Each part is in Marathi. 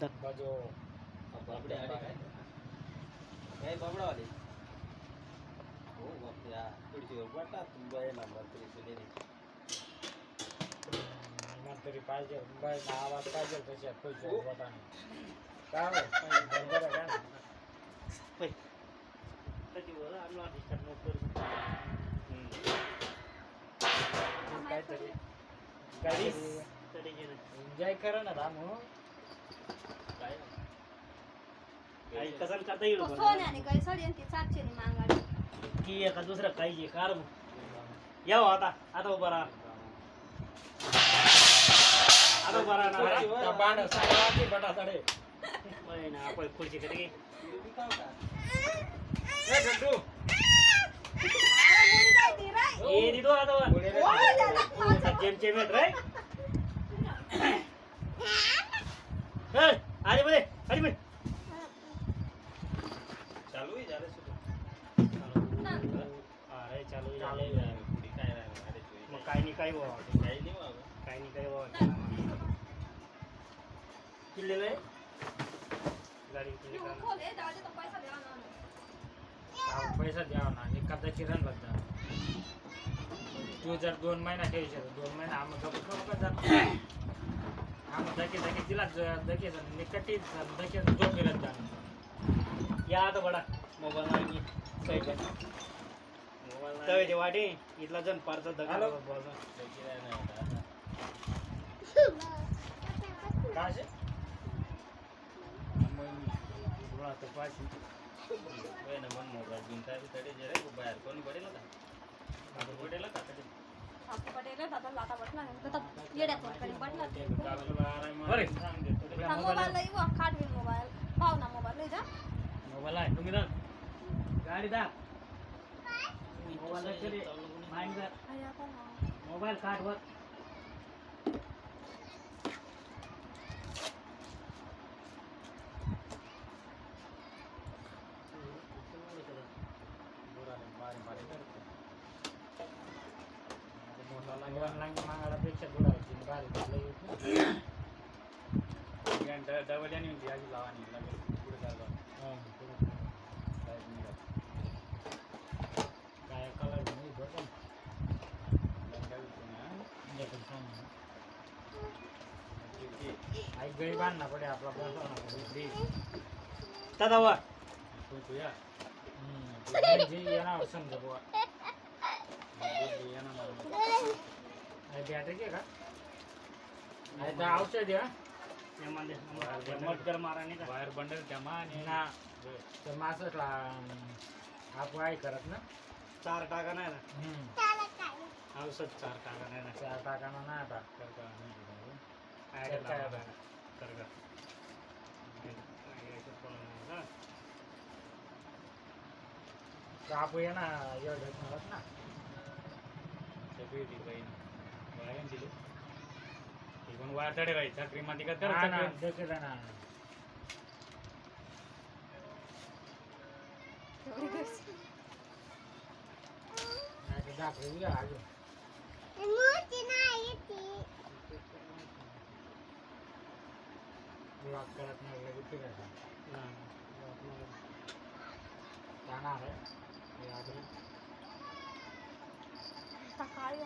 बाजू बाबडे आले काय काय बाबडा आले हो बापरे थोडीशी वाटतात तुंबाय नंबर तरी तुले तरी पाहिजे आवाज पाहिजे तशी पैसे वाटाणे काय बरोबर आहे का त्याच्यावर आम्हाला डिस्टर्ब नको करू काहीतरी एन्जॉय करा ना रामू काय काही कसं करता येईल सोन्याने काही सडी आणि ती 700 ने मागाडी की एका दुसरं काही कार यावं आता आता उभा राहा आता उभा राहा बाण साडी बटा साडे ना आपण खुर्ची कडे घे ए गड्डू ये दिदो आता जेम जेम येत रे आली मध्ये आली मध्ये चालू आहे झालं सुरू अरे चालू चालू झाले आहे पुढे काय राहिलं अरे मग काही नाही काही व्हा काही नाही बाबा काही नाही काही व्हा किल्ले रे गाडी किल्ले का पैसा द्यावा ना एखादा किरण लागता तू जर 2 महिना ठेवशील 2 महिना आम्ही गप्पा जात आम्ही दके दिला दके निकटी दके जो फिरत जाणं या आता बडा मोबाईल नाही साईड तवेचे वाटे इथला जण पारचा दगा हॅलो. काय असे आता पाचशे मन मोबाईल घेऊन काय तडे जे रे बाहेर कोणी पडेल का आता पडेल का तडे पटेल दादा लाटा बटला तर येड्या फोन बटला अरे मोबाईल लई वा खाट मोबाईल पाव ना मोबाईल लई जा मोबाईल आहे तुम्ही ना गाडी दा मोबाईल माइंड अरे आता ना मोबाईल कार्ड वर पेक्षा बुडायची डबल आणि होती आधी लावानी पुढे चालवा काय कलर नाही बरं आई गई बांधना पडे आपला दादा वा येणार समजा बुवा बॅटरी का औषध या मटकर मारा नाही का बाहेर बंडल त्यामा आणि ना तर मासला आप काय करत ना 4 टाका नाही ना औषध 4 टाका नाही ना 4 टाकाना ना आता काय कापू ये ना एवढं म्हणत ना दिली पण वाटडे राहील चाकरी मध्ये का देखील ना दाखवू अजून ब्लॉक करत नाही लगेच फिरायचा जाणार आहे सकाळी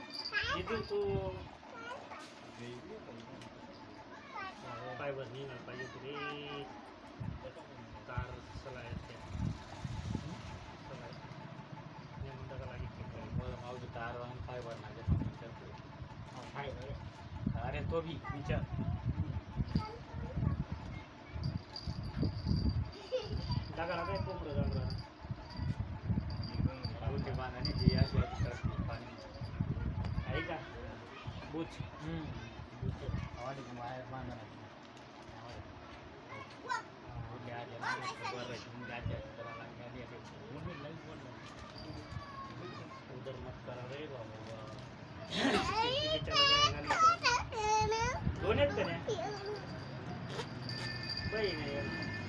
इथून तू पाय बस नाही पाहिजे तरी कार सलाय मावशी तार वाहून काय भरणार अरे तो भी विचार जागा काय कोंबडं जागा बांधाने जी पाणी आहे का बुच बाहेर बांधणार उधर मत करा रे बाबा दोन आहेत का नाही बाई नाही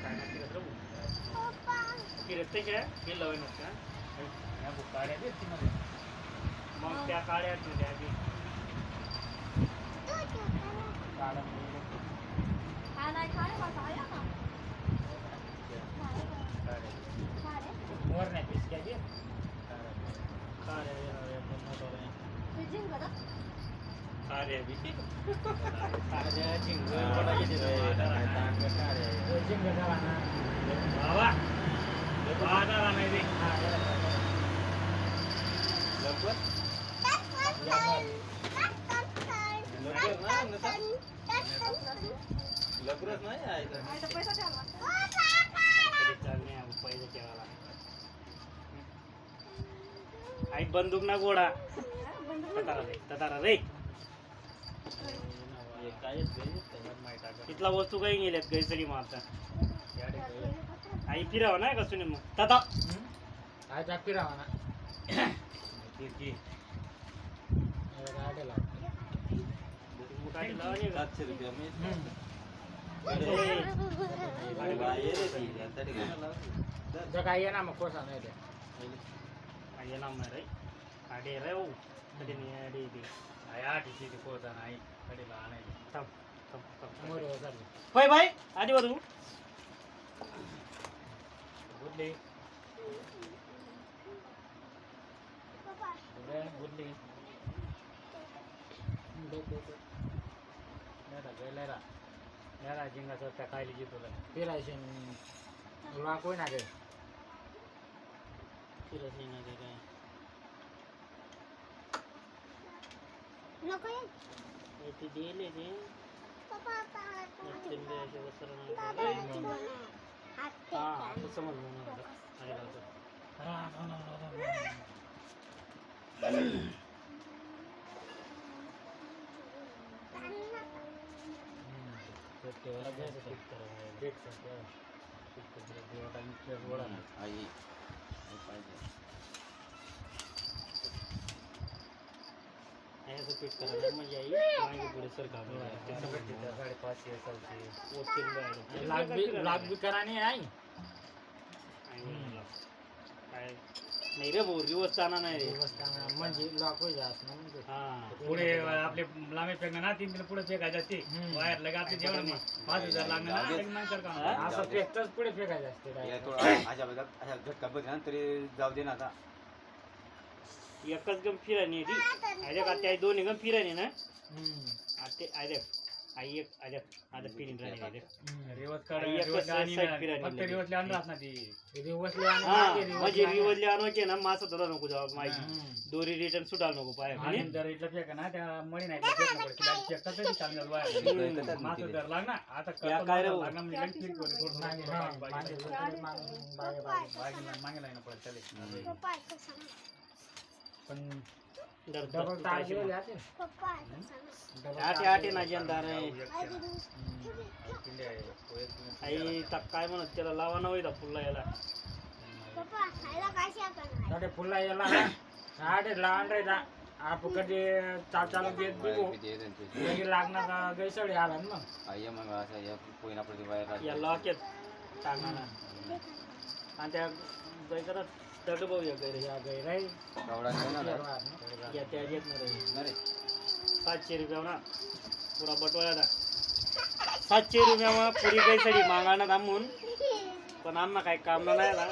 काय ना फिरत राहू फिरत ते काय हे लावाय नसतं काड्या देत ती मध्ये मग त्या काळ्या तुझ्या आधी काढा हा नाही खाय बा कार्य बी कार्या झिंग कोणा किती रे तांग कार्या जिंग झाला ना बाबा बाजारा नाही रे लवकर लवकर ना नसा लवकरच नाही आहे तर. आई तर पैसा द्यावा. तरी चालणे आपण पहिले ठेवायला आई बंदूक ना गोडा बंद ततारा रे हे काय आहे ते? त्याच्यात माहिती आहे इथला वस्तू काही गेल्यात गैसरी मारता का? या ठिकाणी. आई फिरावं नाही का सुनील मग तता काय टाकी राहा ना किती? गाडीला 700 रुपये मी. अरे वा, ये रे ती. आता ठिकाणी लाव. तर काय ये ना मग कोसा नाही ते ये नाम नाही रे आडे रे ओ कधी नाही आडे ती आई आठीची ती पोहता नाही कडेला आणायची. थांब थांब थांब मोर चालली होय भाई आधी बघ तू बुडली बुडली जिंगाचं त्या कायली जितो फिरायचे तुला कोण आहे फिरत नाही ना ते काय नको ये. ते दिले ते पप्पा आता चिंब्याचे वस्त्र नाही बाबा हा आता समजलं मला आई लावतो आई पाहिजे असं पीठ करायला म्हणजे आई मागे पुढे सरकार साडेपाचशे काय लाख बी करा नाही आहे नाही रे भाऊ दिवस चालणार नाही रे म्हणजे लॉक होईल असं म्हणजे हा पुढे आपले लांबे फेकणं ना तीन पुढे फेकायचे असते बाहेर लगे आपले जेवण 5,000 लागणार ना लगे नंतर का हा? असं फेकतच पुढे फेकायचे असते या direct. थोडा अशा झटका बघ ना तरी जाऊ दे ना आता. एकच गम फिरायनी ती अरे का त्या दोन्ही गम फिरायनी ना हम्म. ते अरे आई एक अरे आता फिरीन राहिली रिवर्स आई एकच side फिरायनी रिवर्सले आणलात ना ती रिवर्सले हा म्हणजे रिवजले आणवायचे ना मासा धरा नको जाऊ माहिती हम्म. दोरी रिटर्न सुटायला नको पाय आणि जर इथलं फेका ना त्या मळी नाही फेक नको तिला फेकतात तरी चांगलं बाहेर मात्र जर लागना आता या काय रे भाऊ? लागणार म्हणजे लगेच click वर थोडं मागे मागे लागणं पडत चालेल पप्पा आता सांग. पण डर डबल तार गेले आते पप्पा आता सांग. आटे आटे ना जनदार आई तर काय म्हणत त्याला लावा ना होईल फुलला याला पप्पा खायला काय शेकणार? तडे फुल्ला याला आटे लहान रे दा आप कधी चालू देत बघू लगे लागणार का गैसळी आला ना मग आई मग असं या कोयना पडते बाहेर या लॉकेट टाकणार आणि त्या गैकरात तड भाऊ या गैर या गै रे गावडा या त्या येत नाही रे 700 रुपया ना पुरा बटवायला 700 रुपया पुरी काही सडी मागाना थांबून पण आम्हाला काही काम नाही आला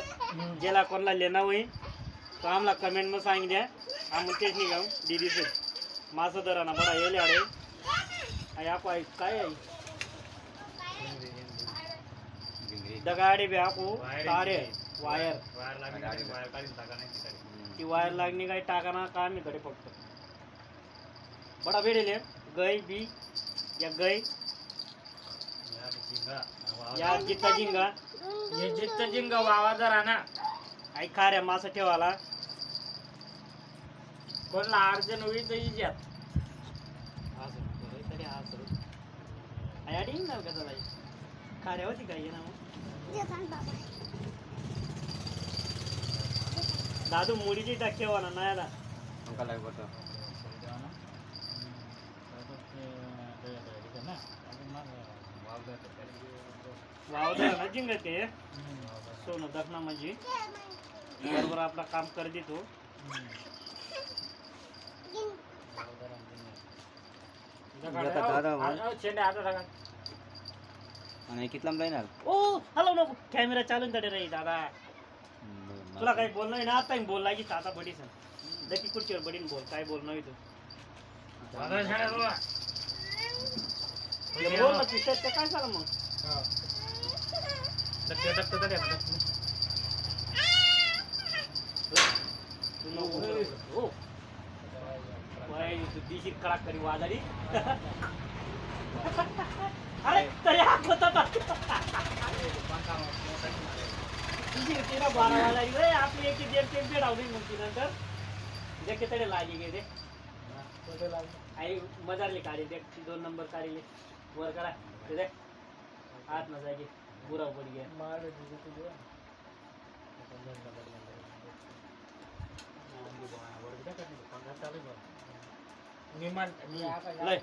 ज्याला कोणाला लेना होईल तो आम्हाला कमेंट मध्ये सांग द्या आम्ही तेच निघाऊ दीदीचे मासं दरा ना बडा येले आडे आई आपो आई काय आई दगाडे बी आपो तारे वायर ती वायर लागणी काही टाकाना का आम्ही कडे फक्त बडा भेटेल गै बी या गै या जित्ता जिंगा हे जिथं जिंग वावा जरा ना आई खाऱ्या मासा ठेवाला कोणला अर्जन होईल तर इज्यात आई आडी ना का चला खाऱ्या होती काय ना दे सांग बाबा. दादू मुडीची टाक ठेवाला नाही आला अंकाला बघतो वावदा ना जिंग ते सोनं दखना म्हणजे बरोबर आपला काम कर देतो शेंडे आता टाका आणि कितला जाईणार ओ हॅलो नको कॅमेरा चालून तडे रे दादा तुला काही बोलणं आहे ना आता बोलला की आता बडीस दकी कुठच्यावर बडीन बोल काय बोलणं आहे तू आता शाळेत बाबा. हे बोल ना, पिशाच ते काय झालं मग? हा. डक्के तरी आहे ना, डक्के. तू नको बोलू. हो. बाई, तू दिशी कडक करी वाजारी. अरे तरी हाकलत होता. दिशी तिला 12 वाजारी. रे, आपली एक जेम बेडावली मग ती नंतर. देखे तडे लागी गे दे. आई मजारली काढी दे. 2 नंबर काढली. वर करा. ते देख. हात न जागी. बुरा पड गया. मी मान- मी लय.